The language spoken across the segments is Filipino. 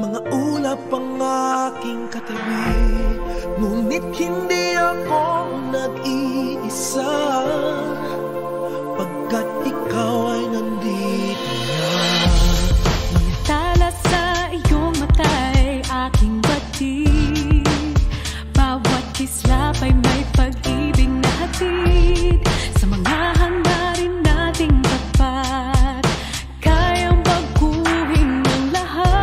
Mga ulap ang aking katabi, ngunit hindi ako nag-iisa, pagkat ikaw ay nandito na. Mga tala sa iyong mata'y aking batid, bawat kislap ay may pag-ibig na hatid. Sa mga hangarin nating tapat, kayang baguhin ang lahat.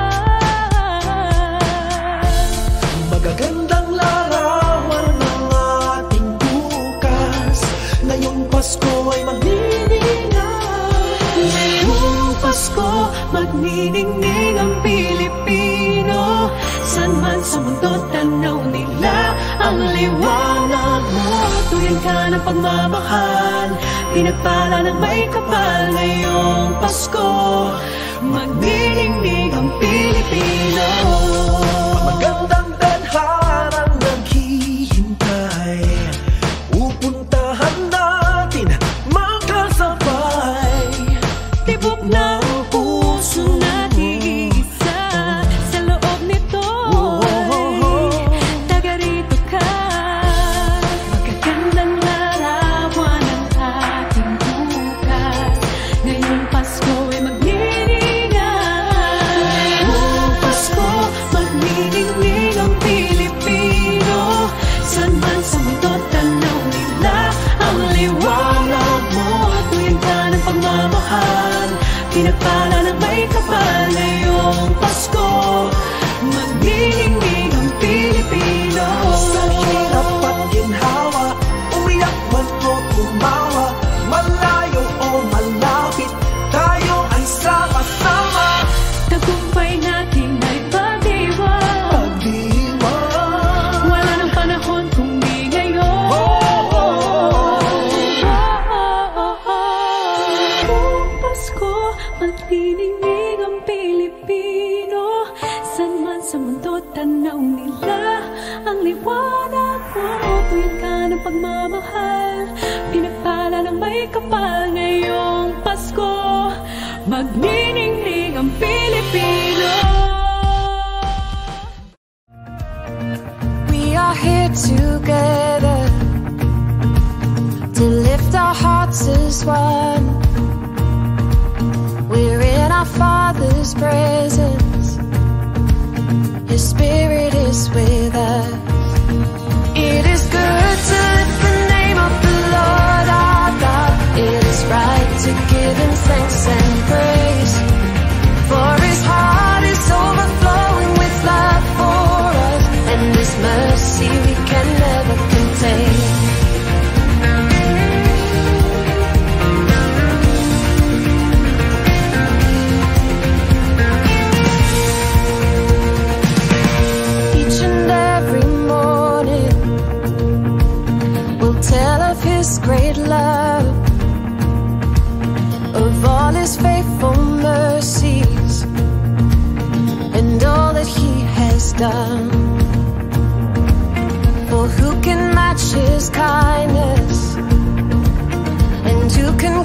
Magagandang larawan ng ating bukas, ngayong Pasko ay magniningning. Ngayong Pasko, magniningning ang Pilipino. San man sa mundo, tanaw nila ang liwanag mo. Tuyan ka ng pagmamahal, pinagpala ng may kapal. Ngayong Pasko, magniningning ang Pilipino. Magandang tadharang naghihintay, pupuntahan natin magkasabay. Tibok ng puso natin isa, sa loob nito'y taga rito ka. Magagandang larawan ang ating bukas, ngayong Pasko ay magniningay. Ngayong Pasko, magniningning ang Pilipino. San man sa mundo, tanaw nila ang liwanag mo. Tuyan ka ng pagmamahal, pinagpala ng may kapal. Ngayong Pasko, magniningning ang Pilipino. Sa hirap at ginhawa, umiyak man o tumawa, malayo o malapit, tayo ay sama-sama. Tagumpay natin ay pag-iwan, Pag-iwan, wala nang panahon kung di ngayon. Ngayong Pasko, magniningning ang Pilipino. San man sa mundo, tanaw nila ang liwanag mo. Tuyan ka ng pagmamahal, pinagpala ng may kapal. Ngayong Pasko, magniningning ang Pilipino. We are here together to lift our hearts as one. We're in our Father's presence, His Spirit is with us. It is good to lift the name of the Lord our God. It is right to give Him thanks and praise, for His heart is overflowing with love for us, and His mercy we can never contain. Each and every morning we'll tell of His great love, of all His faithful mercies, and all that He has done. For who can match His kindness, and who can